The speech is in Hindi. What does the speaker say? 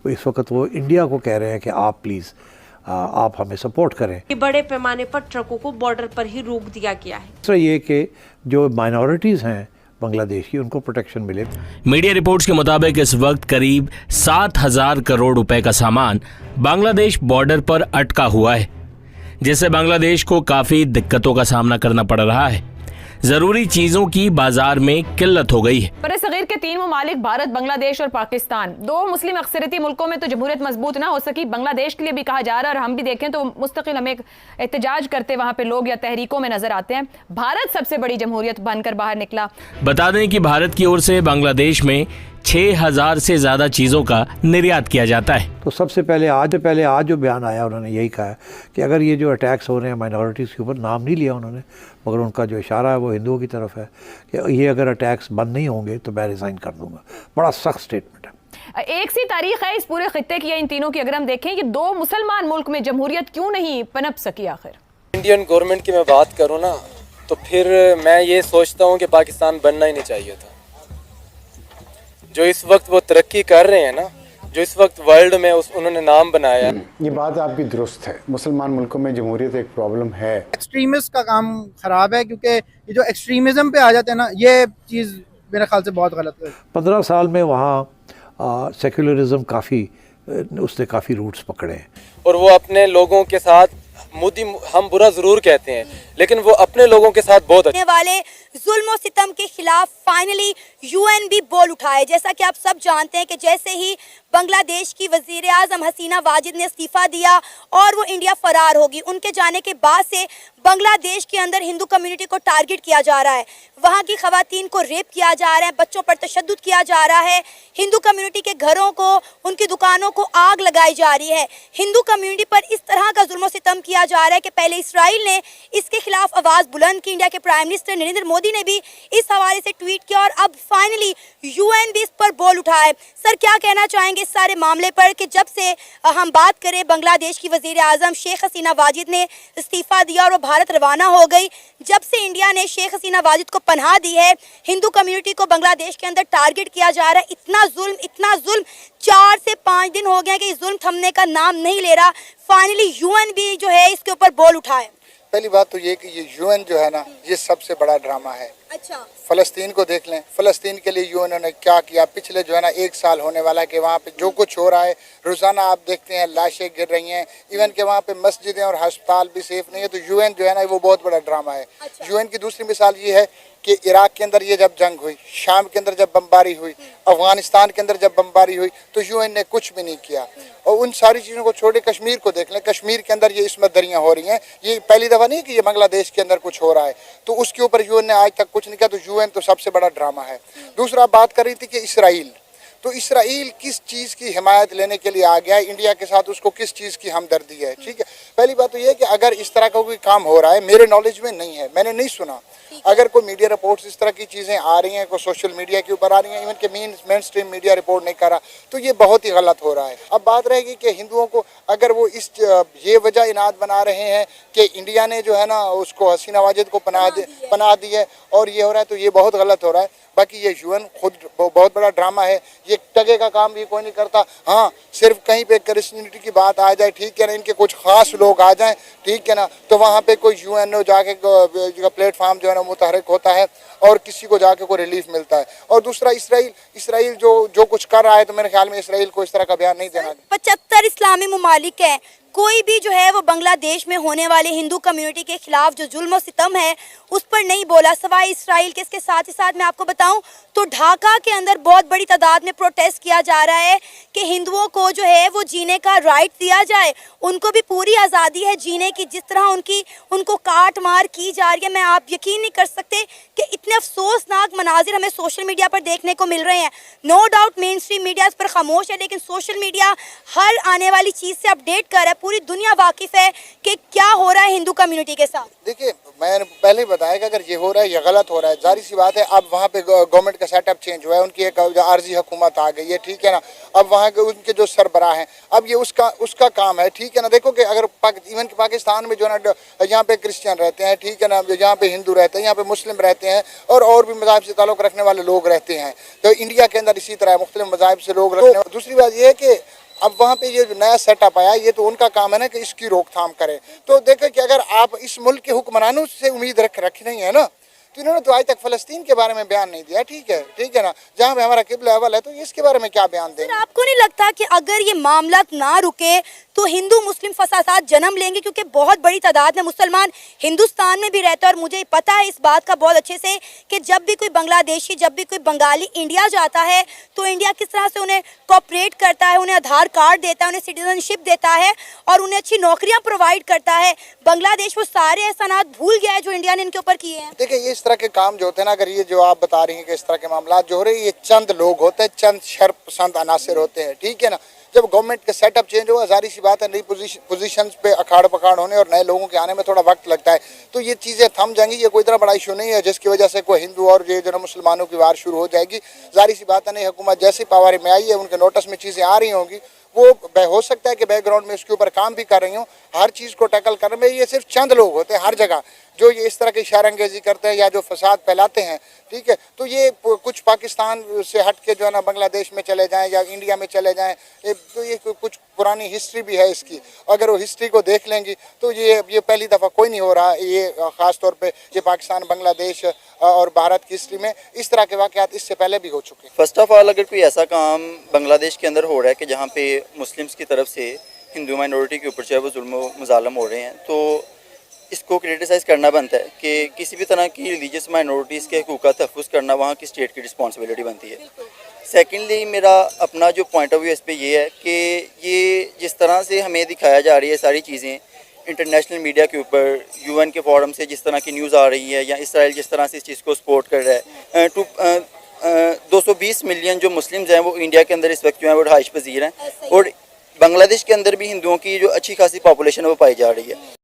इस वक्त वो इंडिया को कह रहे हैं कि आप प्लीज़ आप हमें सपोर्ट करें। बड़े पैमाने पर ट्रकों को बॉर्डर पर ही रोक दिया गया है। दूसरा ये कि जो माइनॉरिटीज़ हैं बांग्लादेश की, उनको प्रोटेक्शन मिले। मीडिया रिपोर्ट्स के मुताबिक इस वक्त करीब 7,000 करोड़ रुपए का सामान बांग्लादेश बॉर्डर पर अटका हुआ है, जिससे बांग्लादेश को काफी दिक्कतों का सामना करना पड़ रहा है। जरूरी चीजों की बाजार में किल्लत हो गई है। बरसगीर के 3 ममालिक भारत, बांग्लादेश और पाकिस्तान, 2 मुस्लिम अक्सरियती मुल्कों में तो जमहूरियत मजबूत ना हो सकी। बांग्लादेश के लिए भी कहा जा रहा है और हम भी देखें तो मुस्तकिल हमें एहतजाज करते वहां पे लोग या तहरीकों में नजर आते हैं। भारत सबसे बड़ी जमहूरियत बनकर बाहर निकला। बता दें कि भारत की ओर से बांग्लादेश में 6,000 से ज्यादा चीजों का निर्यात किया जाता है। तो सबसे पहले आज जो बयान आया, उन्होंने यही कहा है कि अगर ये जो अटैक्स हो रहे हैं माइनॉरिटीज़ के ऊपर, नाम नहीं लिया उन्होंने, मगर उनका जो इशारा है वो हिंदुओं की तरफ है कि ये अगर अटैक्स बंद नहीं होंगे तो मैं रिज़ाइन कर दूंगा। बड़ा सख्त स्टेटमेंट है। एक सी तारीख है इस पूरे खित्ते की या इन तीनों की। अगर हम देखें कि 2 मुसलमान मुल्क में जमहूरियत क्यों नहीं पनप सकी आखिर? इंडियन गवर्नमेंट की मैं बात करूँ ना, तो फिर मैं ये सोचता हूँ कि पाकिस्तान बनना ही नहीं चाहिए था। जो इस वक्त वो तरक्की कर रहे हैं ना, जो इस वक्त वर्ल्ड में उन्होंने नाम बनाया। ये बात आपकी दुरुस्त है, मुसलमान मुल्कों में जमहूरियत एक प्रॉब्लम है। एक्सट्रीमिस्ट का काम खराब है, क्योंकि ये जो एक्सट्रीमिज्म पे आ जाते हैं ना, ये चीज़ मेरे ख्याल से बहुत गलत है। 15 साल में वहाँ सेक्युलरिज्म उसने काफ़ी रूट्स पकड़े हैं। और वो अपने लोगों के साथ मोदी, हम बुरा जरूर कहते हैं, लेकिन वो अपने लोगों के साथ बहुत अच्छे वाले जुल्म और सितम के खिलाफ फाइनली यूएन भी बोल उठाए। जैसा कि आप सब जानते हैं कि जैसे ही बांग्लादेश की वजीर आजम हसीना वाजिद ने इस्तीफा दिया और वो इंडिया फरार होगी, उनके जाने के बाद से बांग्लादेश के अंदर हिंदू कम्युनिटी को टारगेट किया जा रहा है। वहाँ की खवातीन को रेप किया जा रहा है, बच्चों पर तशद्दुद किया जा रहा है, हिंदू कम्युनिटी के घरों को, उनकी दुकानों को आग लगाई जा रही है। हिंदू कम्युनिटी पर इस तरह का जुल्म सितम किया जा रहा है कि पहले इसराइल ने इसके खिलाफ आवाज़ बुलंद की, इंडिया के प्राइम मिनिस्टर नरेंद्र मोदी ने भी इस हवाले से ट्वीट किया और अब फाइनली यूएन भी इस पर बोल उठा है। सर, क्या कहना चाहेंगे इस सारे मामले पर कि जब से हम बात करें, बांग्लादेश की वजीर आजम शेख हसीना वाजिद ने इस्तीफा दिया और वो भारत रवाना हो गई, जब से इंडिया ने शेख हसीना वाजिद को पनाह दी है, हिंदू कम्युनिटी को बांग्लादेश के अंदर टारगेट किया जा रहा है। इतना जुल्म 4 से 5 दिन हो गए कि इस जुल्म थमने का नाम नहीं ले रहा। फाइनली यूएन भी जो है इसके ऊपर बोल उठाए। पहली बात तो ये कि ये यूएन जो है ना, ये सबसे बड़ा ड्रामा है। अच्छा, फ़लस्तीन को देख लें, फ़लस्तीन के लिए यूएन ने क्या किया। पिछले जो है ना 1 साल होने वाला है कि वहाँ पे जो कुछ हो रहा है, रोज़ाना आप देखते हैं लाशें गिर रही हैं, इवन के वहाँ पे मस्जिदें और अस्पताल भी सेफ नहीं है। तो यूएन जो है ना वो बहुत बड़ा ड्रामा है। यूएन की दूसरी मिसाल ये है कि इराक के अंदर ये जब जंग हुई, शाम के अंदर जब बमबारी हुई, अफगानिस्तान के अंदर जब बमबारी हुई, तो यूएन ने कुछ भी नहीं किया। और उन सारी चीज़ों को छोड़े कश्मीर को देख लें, कश्मीर के अंदर ये इसमें दरियाँ हो रही हैं। ये पहली दफ़ा नहीं कि ये बांग्लादेश के अंदर कुछ हो रहा है, तो उसके ऊपर यूएन ने आज तक कुछ नहीं किया। तो यूएन तो सबसे बड़ा ड्रामा है। दूसरा बात कर रही थी कि इसराइल, तो इसराइल किस चीज़ की हिमायत लेने के लिए आ गया है इंडिया के साथ, उसको किस चीज़ की हमदर्दी है। ठीक है, पहली बात तो ये है कि अगर इस तरह का कोई काम हो रहा है, मेरे नॉलेज में नहीं है, मैंने नहीं सुना। अगर कोई मीडिया रिपोर्ट्स इस तरह की चीज़ें आ रही हैं, कोई सोशल मीडिया के ऊपर आ रही हैं, इवन के मेन स्ट्रीम मीडिया रिपोर्ट नहीं कर रहा, तो ये बहुत ही गलत हो रहा है। अब बात रहेगी कि हिंदुओं को अगर वो ये वजह इनाद बना रहे हैं कि इंडिया ने जो है ना उसको हसीना वाजिद को पनाह दी है और ये हो रहा है, तो ये बहुत गलत हो रहा है। बाकी ये यूएन खुद बहुत बड़ा ड्रामा है, ये टगे का काम भी कोई नहीं करता। हाँ, सिर्फ कहीं पे क्रिश्चियनिटी की बात आ जाए, ठीक है ना, इनके कुछ खास लोग आ जाएं, ठीक है ना, तो वहाँ पे कोई यूएनओ जाके प्लेटफार्म जो है ना मुतहरिक होता है और किसी को जाके कोई रिलीफ मिलता है। और दूसरा इसराइल जो कुछ कर रहा है, तो मेरे ख्याल में इसराइल को इस तरह का बयान नहीं देना। 75 इस्लामी मुमालिक है, कोई भी जो है वो बांग्लादेश में होने वाले हिंदू कम्युनिटी के खिलाफ जो जुल्म और सितम है उस पर नहीं बोला, सवाए इसराइल के। इसके साथ ही साथ मैं आपको बताऊं तो ढाका के अंदर बहुत बड़ी तादाद में प्रोटेस्ट किया जा रहा है कि हिंदुओं को जो है वो जीने का राइट दिया जाए, उनको भी पूरी आज़ादी है जीने की। जिस तरह उनको काट मार की जा रही है, मैं आप यकीन नहीं कर सकते कि इतने अफसोसनाक मनाजिर हमें सोशल मीडिया पर देखने को मिल रहे हैं। No doubt mainstream media इस पर खामोश है, लेकिन सोशल मीडिया हर आने वाली चीज़ से अपडेट कर रहा है। पूरी दुनिया वाकिफ है कि क्या हो रहा है हिंदू कम्युनिटी के साथ। देखिए, मैंने पहले ही बताया कि अगर ये हो रहा है, ये गलत हो रहा है। जाहिर सी बात है, अब वहाँ पे गवर्नमेंट का सेटअप चेंज हुआ है, उनकी एक आर्जी हुकूमत आ गई है, ठीक है ना। अब वहाँ के उनके जो सरबराह हैं, अब ये उसका काम है, ठीक है ना। देखो कि अगर इवन के पाकिस्तान में जो है ना, यहाँ पे क्रिश्चियन रहते हैं, ठीक है ना, यहाँ पे हिंदू रहते हैं, यहाँ पे मुस्लिम रहते हैं और भी मज़ाहब से ताल्लुक़ रखने वाले लोग रहते हैं। तो इंडिया के अंदर इसी तरह मुख्तलिफ मज़ाहब से लोग रखने। दूसरी बात यह है कि अब वहाँ पे ये जो नया सेटअप आया, ये तो उनका काम है ना कि इसकी रोकथाम करें। तो देखें कि अगर आप इस मुल्क के हुक्मरानों से उम्मीद रख नहीं है ना, तो इन्होंने तो आज तक फ़लस्तीन के बारे में बयान नहीं दिया। ठीक है ना, जहाँ पे हमारा किबला अव्वल है, तो इसके बारे में क्या बयान देंगे? सर, आपको नहीं लगता कि अगर ये मामला ना रुके तो हिंदू मुस्लिम फसादात जन्म लेंगे? क्योंकि बहुत बड़ी तादाद में मुसलमान हिंदुस्तान में भी रहते हैं और मुझे पता है इस बात का बहुत अच्छे से कि जब भी कोई बांग्लादेशी, जब भी कोई बंगाली इंडिया जाता है तो इंडिया किस तरह से उन्हें कोऑपरेट करता है, उन्हें आधार कार्ड देता है, उन्हें सिटीजनशिप देता है और उन्हें अच्छी नौकरियां प्रोवाइड करता है। बांग्लादेश वो सारे एहसानात भूल गया है जो इंडिया ने इनके ऊपर किए हैं। देखिए, ये इस तरह के काम जो होते हैं ना, अगर ये जो आप बता रही हैं कि इस तरह के मामला जो हो रहे हैं, ये चंद लोग होते हैं, चंद शर्पसंद अनासिर होते हैं। ठीक है ना, जब गवर्नमेंट का सेटअप चेंज हुआ, जारी सी बात है, नई पोजीशंस पे अखाड़ पखाड़ होने और नए लोगों के आने में थोड़ा वक्त लगता है, तो ये चीज़ें थम जाएंगी। ये कोई इतना बड़ा इशू नहीं है जिसकी वजह से कोई हिंदू और ये जो ना मुसलमानों की वार शुरू हो जाएगी। जारी सी बात है, नई हुकूमत जैसी पावर में आई है, उनके नोटिस में चीज़ें आ रही होंगी, वो हो सकता है कि बैकग्राउंड में इसके ऊपर काम भी कर रही हूँ। हर चीज़ को टैकल करने में ये सिर्फ चंद लोग होते हैं हर जगह जो ये इस तरह की इशारंगेजी करते हैं या जो फसाद फैलाते हैं। ठीक है, तो ये कुछ पाकिस्तान से हट के जो है ना बांग्लादेश में चले जाएं या इंडिया में चले जाएं, तो ये कुछ पुरानी हिस्ट्री भी है इसकी। अगर वो हिस्ट्री को देख लेंगी तो ये पहली दफ़ा कोई नहीं हो रहा। ये ख़ास तौर पे ये पाकिस्तान, बांग्लादेश और भारत की हिस्ट्री में इस तरह के वाक़यात इससे पहले भी हो चुके हैं। फर्स्ट ऑफ ऑल, अगर कोई ऐसा काम बांग्लादेश के अंदर हो रहा है कि जहाँ पे मुस्लिम्स की तरफ से हिंदू माइनॉरिटी के ऊपर जो है वो जुल्म मुज़ालम हो रहे हैं, तो इसको क्रिटिसाइज़ करना बनता है कि किसी भी तरह की रिलीजियस माइनॉरिटीज़ के हकूक़ का तहफ़्फ़ुज़ करना वहाँ की स्टेट की रिस्पॉन्सिबिलिटी बनती है। सेकेंडली, मेरा अपना जो पॉइंट ऑफ व्यू इस पर ये है कि ये जिस तरह से हमें दिखाया जा रही है सारी चीज़ें इंटरनेशनल मीडिया के ऊपर, यूएन के फोरम से जिस तरह की न्यूज़ आ रही है, या इसराइल जिस तरह से इस चीज़ को सपोर्ट कर रहा है, 220 मिलियन जो मुस्लिम्स हैं वो इंडिया के अंदर इस वक्त जो है वो रहाइश पजीर हैं, और बांग्लादेश के अंदर भी हिंदुओं की जो अच्छी खासी पॉपुलेशन है वो पाई जा रही है।